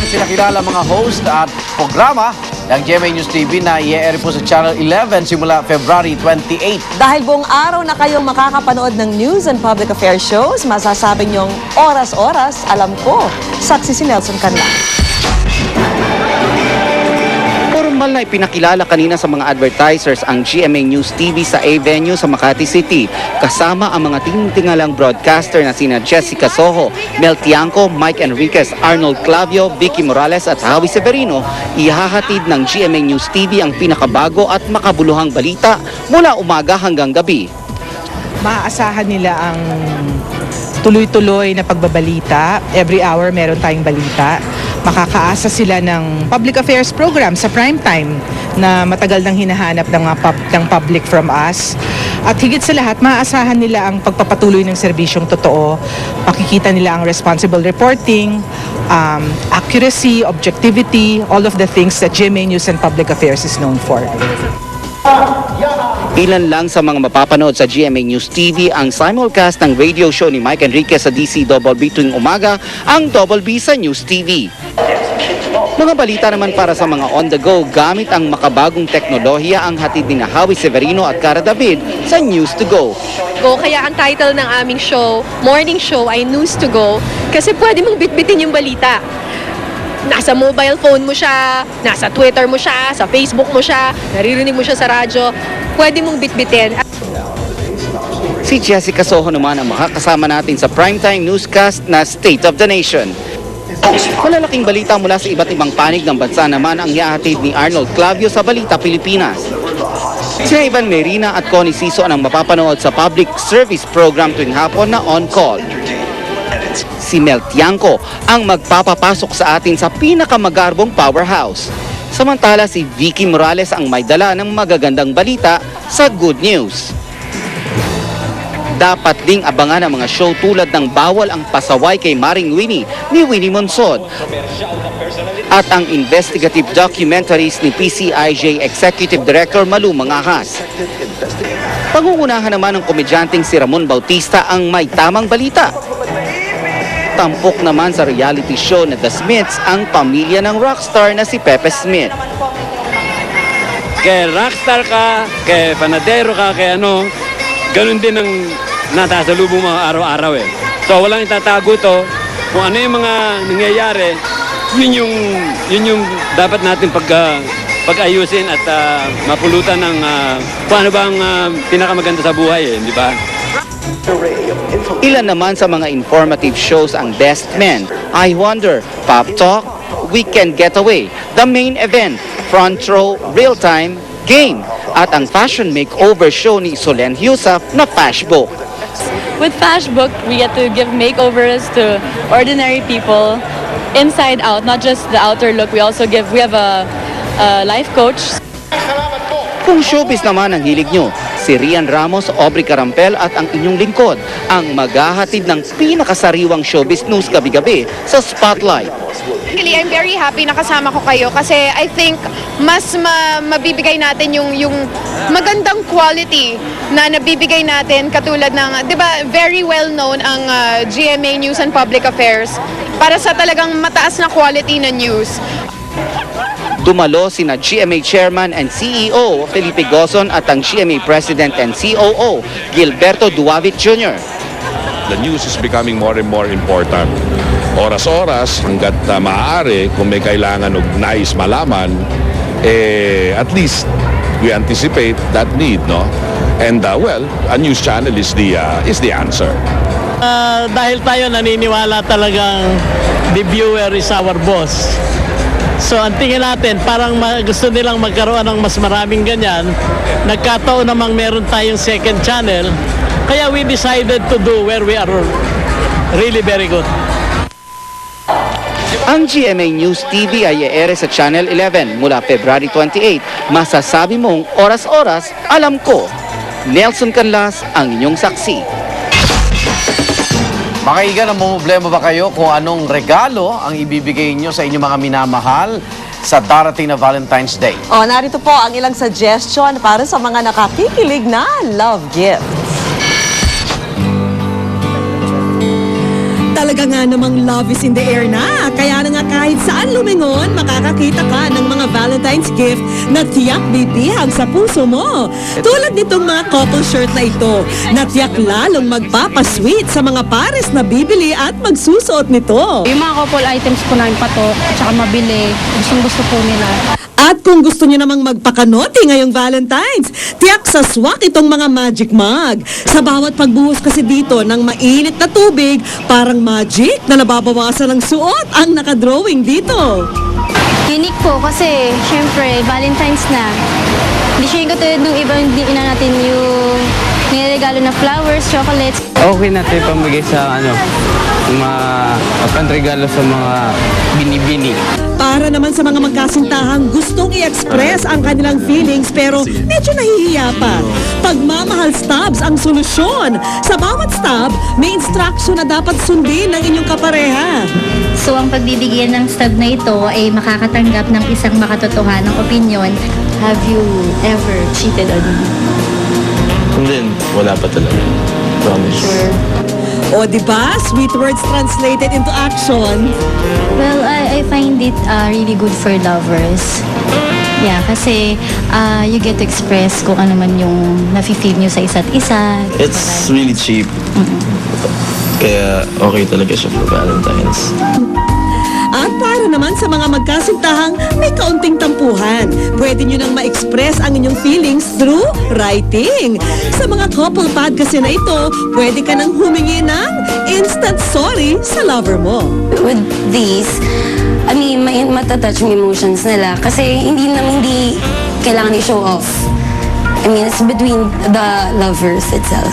pinakilala mga host at programa ng GMA News TV na i-air po sa Channel 11 simula February 28. Dahil buong araw na kayong makakapanood ng news and public affairs shows, masasabi niyong oras-oras, alam ko, saksi si Nelson Canlas. Formal na ipinakilala kanina sa mga advertisers ang GMA News TV sa A-Venue sa Makati City. Kasama ang mga tingtingalang broadcaster na sina Jessica Soho, Mel Tiangco, Mike Enriquez, Arnold Clavio, Vicky Morales at Howie Severino. Ihahatid ng GMA News TV ang pinakabago at makabuluhang balita mula umaga hanggang gabi. Maaasahan nila ang tuloy-tuloy na pagbabalita. Every hour meron tayong balita. Makakaasa sila ng public affairs program sa primetime na matagal nang hinahanap ng public from us. At higit sa lahat, maaasahan nila ang pagpapatuloy ng serbisyong totoo. Makikita nila ang responsible reporting, accuracy, objectivity, all of the things that GMA News and Public Affairs is known for. Ilan lang sa mga mapapanood sa GMA News TV ang simulcast ng radio show ni Mike Enriquez sa DCBB tuwing umaga, ang Double B sa News TV. Mga balita naman para sa mga on-the-go gamit ang makabagong teknolohiya ang hatid ni Howie Severino at Cara David sa News to Go. Kaya ang title ng aming show, morning show, ay News to Go kasi pwede mong bitbitin yung balita. Nasa mobile phone mo siya, nasa Twitter mo siya, sa Facebook mo siya, naririnig mo siya sa radyo, pwede mong bitbitin. Si Jessica Soho naman ang makakasama natin sa primetime newscast na State of the Nation. Malalaking balita mula sa iba't ibang panig ng bansa naman ang ihahatid ni Arnold Clavio sa Balita Pilipinas. Sina Ivan Merina at Connie Siso ang mapapanood sa public service program tuwing hapon na On Call. Si Mel Tiangco ang magpapapasok sa atin sa pinakamagarbong powerhouse. Samantala si Vicky Morales ang may dala ng magagandang balita sa Good News. Dapat ding abangan ang mga show tulad ng Bawal ang Pasaway kay Maring Winnie ni Winnie Monsod at ang investigative documentaries ni PCIJ Executive Director Malu Mangahas. Pangungunahan naman ng komedyanteng si Ramon Bautista ang may tamang balita. Tampok naman sa reality show na The Smiths ang pamilya ng rockstar na si Pepe Smith. Kaya rockstar ka, kaya panadero ka, kaya ano, ganun din ang natasalubong mga araw-araw eh. So walang itatago to. Kung ano yung mga nangyayari, yun yung dapat natin pag-ayusin at mapulutan ng paano ba ang pinakamaganda sa buhay eh, di ba? Ilan naman sa mga informative shows ang Best Men, I Wonder, Pop Talk, Weekend Getaway, The Main Event, Front Row, Real Time, Game, at ang fashion makeover show ni Solen Yusuf na Fashbook. With Fashbook, we get to give makeovers to ordinary people, inside out, not just the outer look. We have a life coach. Kung showbiz naman ang hilig nyo, si Rian Ramos, Aubrey Carampel at ang inyong lingkod ang maghahatid ng pinakasariwang showbiz news gabi-gabi sa Spotlight. Really, I'm very happy na kasama ko kayo kasi I think mas mabibigay natin yung magandang quality na nabibigay natin katulad ng, di ba, very well known ang GMA News and Public Affairs para sa talagang mataas na quality na news. Dumalo sina GMA Chairman and CEO Felipe Gozon at ang GMA President and COO Gilberto Duavit Jr. The news is becoming more and more important. Oras-oras hanggat maaari kung may kailangan o nais malaman, at least we anticipate that need, no? And well, a news channel is the answer. Dahil tayo naniniwala talagang the viewer is our boss. So ang tingin natin, parang gusto nilang magkaroon ng mas maraming ganyan. Nagkataon namang meron tayong second channel. Kaya we decided to do where we are really very good. Ang GMA News TV ay i-air sa Channel 11 mula February 28. Masasabi mong oras-oras, alam ko. Nelson Canlas ang inyong saksi. Makaigan, namumblema ba kayo kung anong regalo ang ibibigay nyo sa inyong mga minamahal sa darating na Valentine's Day? Narito po ang ilang suggestion para sa mga nakakikilig na love gifts. Talaga nga namang love is in the air na. Kaya na nga kahit saan lumingon, makakakita ka ng mga Valentine's gift na tiyak bibihag sa puso mo. Tulad nitong mga couple shirt na ito, na tiyak lalong magpapasweet sa mga pares na bibili at magsusuot nito. Yung mga couple items po namin patok at saka mabili. Gusto po nila. At kung gusto niyo namang magpakanote ngayong Valentine's, tiyak sa swak itong mga magic mug. Sa bawat pagbuhos kasi dito ng mainit na tubig, parang magic na nababawasan ng suot ang nakadrawing dito. Unique po kasi syempre Valentine's na. Hindi siya yung katulad nung iba, hindi na natin yung niregalo na flowers, chocolates. Okay na tayo pamigay sa panregalo sa mga binibini. Para naman sa mga magkasintahang gustong i-express ang kanilang feelings pero medyo nahihiya pa. Pagmamahal stabs ang solusyon. Sa bawat stab, may instruction na dapat sundin ng inyong kapareha. So ang pagbibigyan ng stab na ito ay makakatanggap ng isang makatotohanang opinion. Have you ever cheated on me? Hindi, wala pa talaga. Promise. O diba? Sweet words translated into action. Well, I find it really good for lovers. Yeah, kasi you get to express kung ano man yung nafe-feel nyo sa isa't isa. It's really cheap. Kaya okay talaga siya for Valentine's. At para naman sa mga magkasintahang may kaunting tampuhan, pwede nyo nang ma-express ang inyong feelings through writing. Sa mga couple pad kasi na ito, pwede ka nang humingi ng instant sorry sa lover mo. With these, I mean, matatouch yung emotions nila kasi hindi kailangan i-show off. I mean, it's between the lovers itself.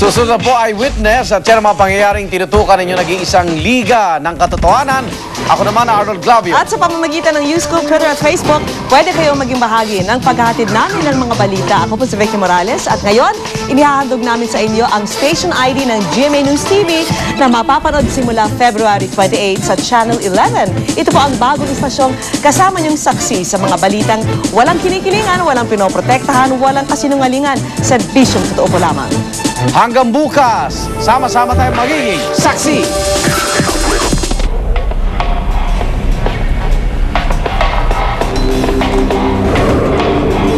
Susunod na po ay witness at yan ang mga pangyayaring tinutukan ninyo nag-iisang liga ng katotohanan. Ako naman na Arnold Glavio. At sa pamamagitan ng YouScoop, Twitter at Facebook, pwede kayong maging bahagi ng paghahatid namin ng mga balita. Ako po si Vicky Morales at ngayon, inihahandog namin sa inyo ang station ID ng GMA News TV na mapapanood simula February 28 sa Channel 11. Ito po ang bagong istasyong kasama niyong saksi sa mga balitang walang kinikilingan, walang pinoprotektahan, walang kasinungalingan. Serbisyong totoo po lamang. Hanggang bukas, sama-sama tayong magiging saksi.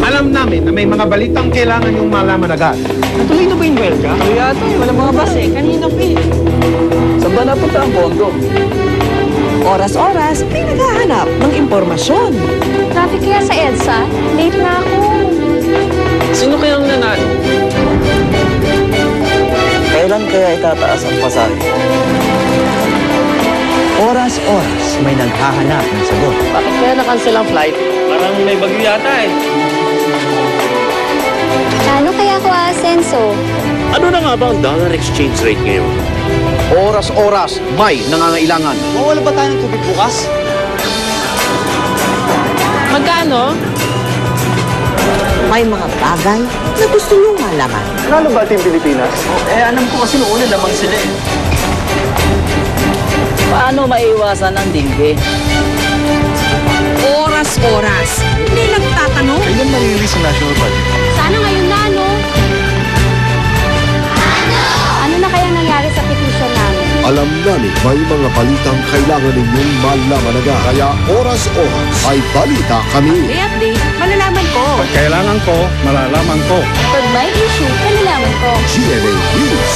Alam namin na may mga balitang kailangan yung malaman agad. Natuloy na ba yung welka? Tuloy ata eh. Walang mga bus eh. Kanina pa eh. Saan ba napunta ang pondo? Oras-oras, may naghahanap ng impormasyon. Traffic kaya sa EDSA? Late na ako. Sino kayang nanalo? Kailan kaya itataas ang pasahe? Oras-oras may naghahanap ng sagot. Bakit kaya na-cancel ang flight? Parang may bagyo yata eh. Ano kaya ako aasenso? Ano na nga ba ang dollar exchange rate ngayon? Oras-oras, may nangangailangan. Mawala ba tayo ng tubig bukas? Magkano? May mga bagay na gusto niyong malaman. Ano ba Team Pilipinas? Alam ko kasi noon lamang sila eh. Paano maiwasan ang dengue? Oras-oras, may nagtatanong. Kailan nare-release ang national budget? Sana ngayon na, no? Ano na kaya nangyari sa petition namin? Alam namin may mga balitang kailangan ninyong malaman agad. Kaya oras-oras ay balita kami. May update, malalaman ko. Pag kailangan ko, malalaman ko. Pag may issue, malalaman ko. GMA News